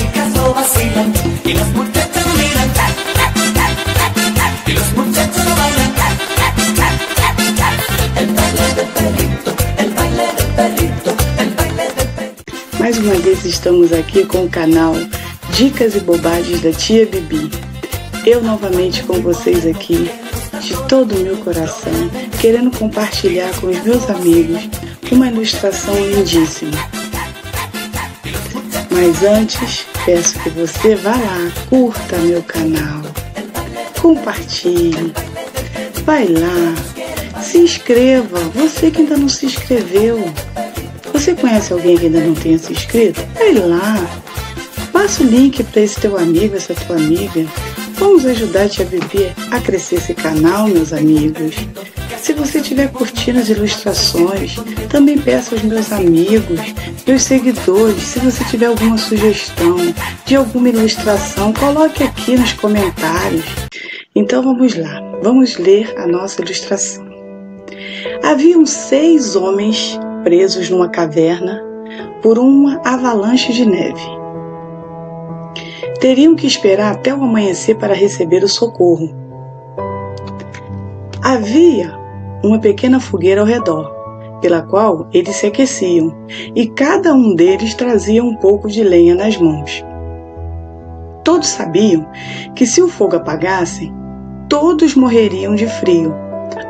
chicas lo vacilan y los muchachos lo miran. Y los muchachos lo bailan. El baile del perrito, el baile del perrito, el baile del perrito. Mais uma vez estamos aqui com o canal Dicas e Bobagens da Tia Bibi. Eu novamente com vocês aqui, de todo o meu coração, querendo compartilhar com os meus amigos uma ilustração lindíssima. Mas antes, peço que você vá lá, curta meu canal, compartilhe, vai lá, se inscreva, você que ainda não se inscreveu. Você conhece alguém que ainda não tenha se inscrito? Vai lá, passa o link para esse teu amigo, essa tua amiga. Vamos ajudar a Tia Bibi a crescer esse canal, meus amigos. Se você estiver curtindo as ilustrações, também peço aos meus amigos, meus seguidores, se você tiver alguma sugestão de alguma ilustração, coloque aqui nos comentários. Então vamos lá, vamos ler a nossa ilustração. Haviam 6 homens presos numa caverna por uma avalanche de neve. Teriam que esperar até o amanhecer para receber o socorro. Havia uma pequena fogueira ao redor, pela qual eles se aqueciam, e cada um deles trazia um pouco de lenha nas mãos. Todos sabiam que se o fogo apagasse, todos morreriam de frio,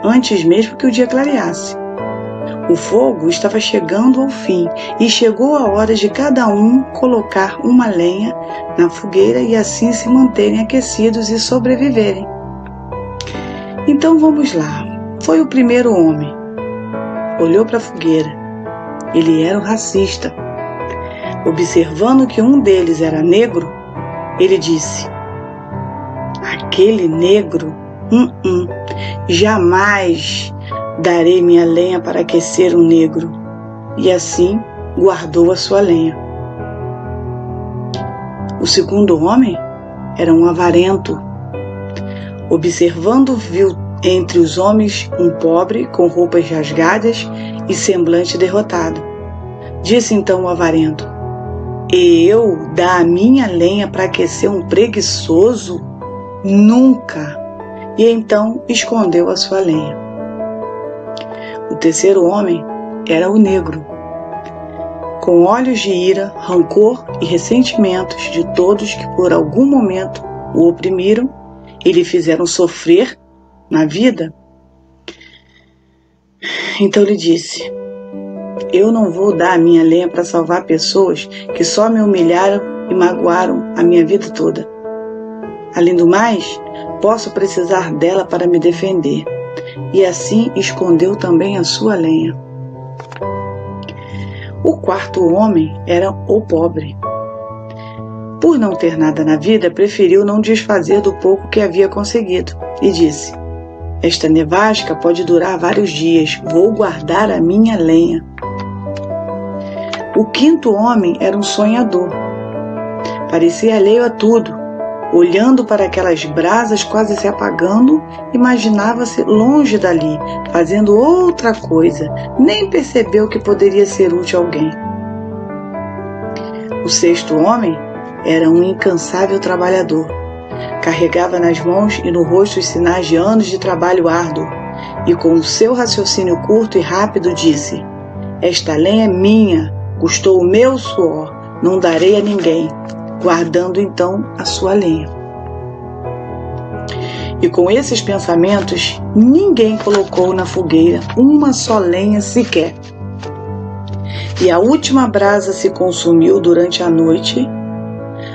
antes mesmo que o dia clareasse. O fogo estava chegando ao fim e chegou a hora de cada um colocar uma lenha na fogueira e assim se manterem aquecidos e sobreviverem. Então vamos lá. Foi o primeiro homem. Olhou para a fogueira. Ele era um racista. Observando que um deles era negro, ele disse: aquele negro, jamais darei minha lenha para aquecer um negro. E assim guardou a sua lenha. O segundo homem era um avarento. Observando, viu entre os homens um pobre com roupas rasgadas e semblante derrotado. Disse então o avarento: eu dar a minha lenha para aquecer um preguiçoso? Nunca! E então escondeu a sua lenha. O terceiro homem era o negro. Com olhos de ira, rancor e ressentimentos de todos que por algum momento o oprimiram e lhe fizeram sofrer na vida, então lhe disse: eu não vou dar a minha lenha para salvar pessoas que só me humilharam e magoaram a minha vida toda. Além do mais, posso precisar dela para me defender. E assim escondeu também a sua lenha. O quarto homem era o pobre. Por não ter nada na vida, preferiu não desfazer do pouco que havia conseguido e disse: esta nevasca pode durar vários dias, vou guardar a minha lenha. O quinto homem era um sonhador. Parecia alheio a tudo. Olhando para aquelas brasas quase se apagando, imaginava-se longe dali, fazendo outra coisa, nem percebeu que poderia ser útil a alguém. O sexto homem era um incansável trabalhador. Carregava nas mãos e no rosto os sinais de anos de trabalho árduo, e com o seu raciocínio curto e rápido disse: esta lenha é minha, custou o meu suor, não darei a ninguém, guardando então a sua lenha. E com esses pensamentos, ninguém colocou na fogueira uma só lenha sequer. E a última brasa se consumiu durante a noite,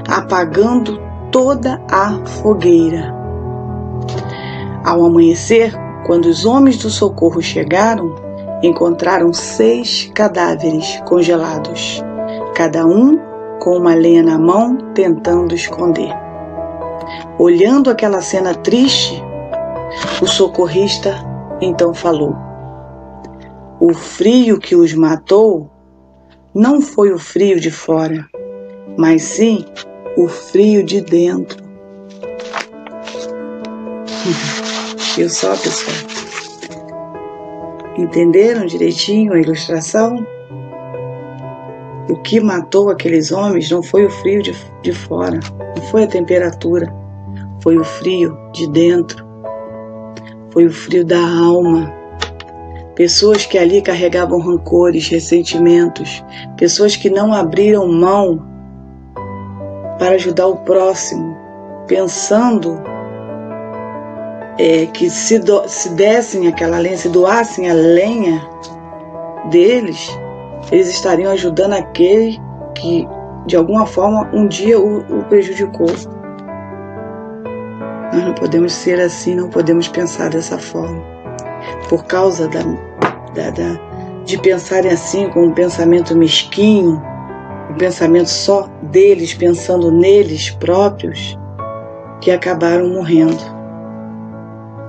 apagando toda a fogueira. Ao amanhecer, quando os homens do socorro chegaram, encontraram 6 cadáveres congelados, cada um com uma lenha na mão, tentando esconder. Olhando aquela cena triste, o socorrista então falou: o frio que os matou não foi o frio de fora, mas sim o frio de dentro. Viu só, pessoal? Entenderam direitinho a ilustração? O que matou aqueles homens não foi o frio de fora, não foi a temperatura, foi o frio de dentro, foi o frio da alma. Pessoas que ali carregavam rancores, ressentimentos, pessoas que não abriram mão para ajudar o próximo, pensando que se dessem aquela lenha, se doassem a lenha deles, eles estariam ajudando aquele que, de alguma forma, um dia o prejudicou. Nós não podemos ser assim, não podemos pensar dessa forma. Por causa de pensarem assim, com um pensamento mesquinho, um pensamento só deles, pensando neles próprios, que acabaram morrendo.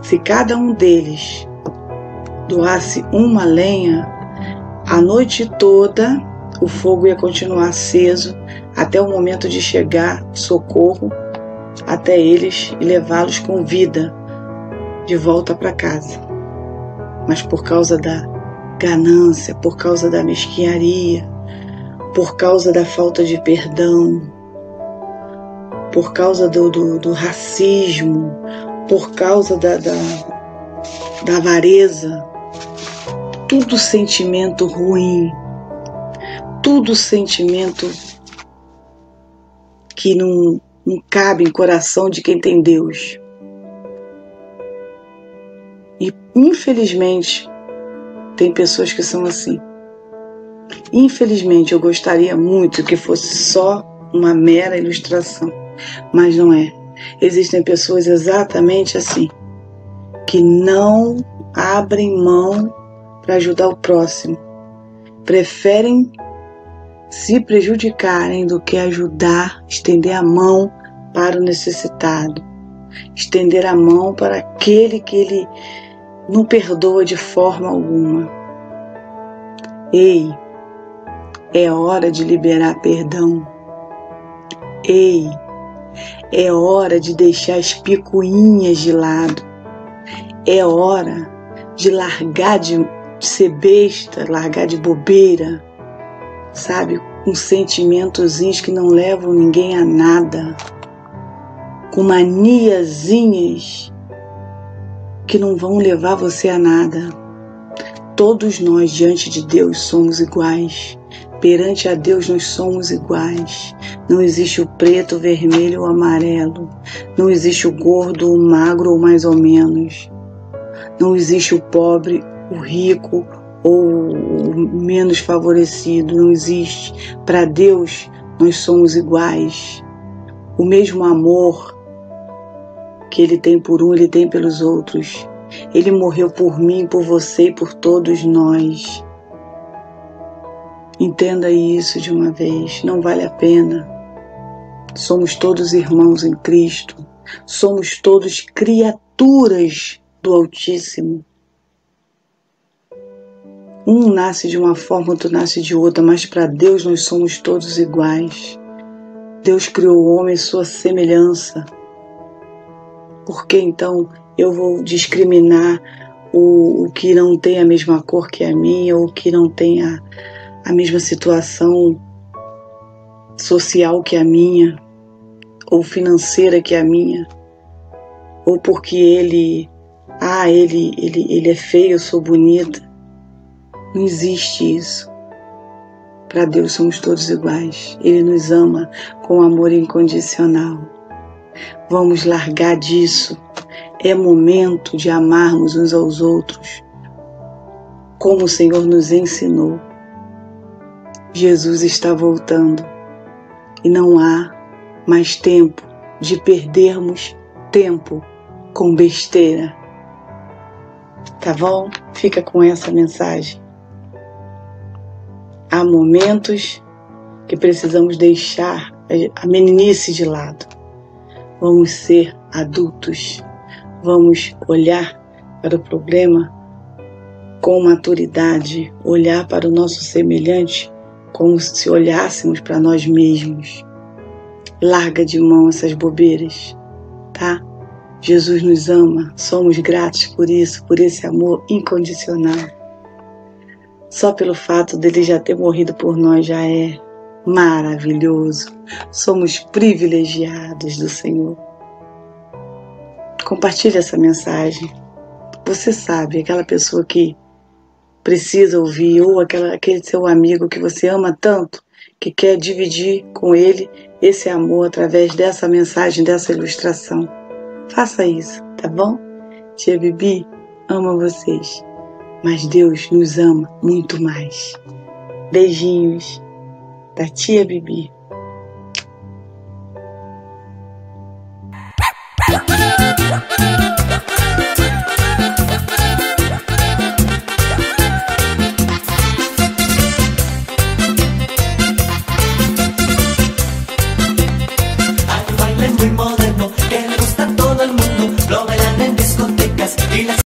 Se cada um deles doasse uma lenha, a noite toda o fogo ia continuar aceso até o momento de chegar socorro até eles e levá-los com vida de volta para casa. Mas por causa da ganância, por causa da mesquinharia, por causa da falta de perdão, por causa do racismo, por causa da avareza, tudo sentimento ruim, tudo sentimento que não cabe em coração de quem tem Deus. E infelizmente tem pessoas que são assim. Infelizmente eu gostaria muito que fosse só uma mera ilustração, mas não é. Existem pessoas exatamente assim, que não abrem mão para ajudar o próximo, preferem se prejudicarem do que ajudar, estender a mão para o necessitado, estender a mão para aquele que ele não perdoa de forma alguma. Ei, é hora de liberar perdão. Ei, é hora de deixar as picuinhas de lado. É hora de largar de ser besta, largar de bobeira, sabe? Com sentimentozinhos que não levam ninguém a nada, com maniazinhas que não vão levar você a nada. Todos nós diante de Deus somos iguais. Perante a Deus nós somos iguais. Não existe o preto, o vermelho ou o amarelo. Não existe o gordo, o magro ou mais ou menos. Não existe o pobre, o rico ou o menos favorecido. Não existe. Para Deus nós somos iguais. O mesmo amor que Ele tem por um, Ele tem pelos outros. Ele morreu por mim, por você e por todos nós. Entenda isso de uma vez, não vale a pena. Somos todos irmãos em Cristo. Somos todos criaturas do Altíssimo. Um nasce de uma forma, outro nasce de outra, mas para Deus nós somos todos iguais. Deus criou o homem à sua semelhança. Por que então eu vou discriminar o que não tem a mesma cor que a minha, ou que não tem a mesma situação social que a minha, ou financeira que a minha, ou porque ele é feio, eu sou bonita. Não existe isso. Para Deus somos todos iguais. Ele nos ama com amor incondicional. Vamos largar disso. É momento de amarmos uns aos outros, como o Senhor nos ensinou. Jesus está voltando e não há mais tempo de perdermos tempo com besteira. Tá bom? Fica com essa mensagem. Há momentos que precisamos deixar a meninice de lado. Vamos ser adultos. Vamos olhar para o problema com maturidade, olhar para o nosso semelhante como se olhássemos para nós mesmos. Larga de mão essas bobeiras, tá? Jesus nos ama, somos gratos por isso, por esse amor incondicional. Só pelo fato dele já ter morrido por nós já é maravilhoso. Somos privilegiados do Senhor. Compartilhe essa mensagem. Você sabe, aquela pessoa que precisa ouvir, ou aquele seu amigo que você ama tanto, que quer dividir com ele esse amor através dessa mensagem, dessa ilustração. Faça isso, tá bom? Tia Bibi ama vocês, mas Deus nos ama muito mais. Beijinhos da Tia Bibi. Bailen muy moderno.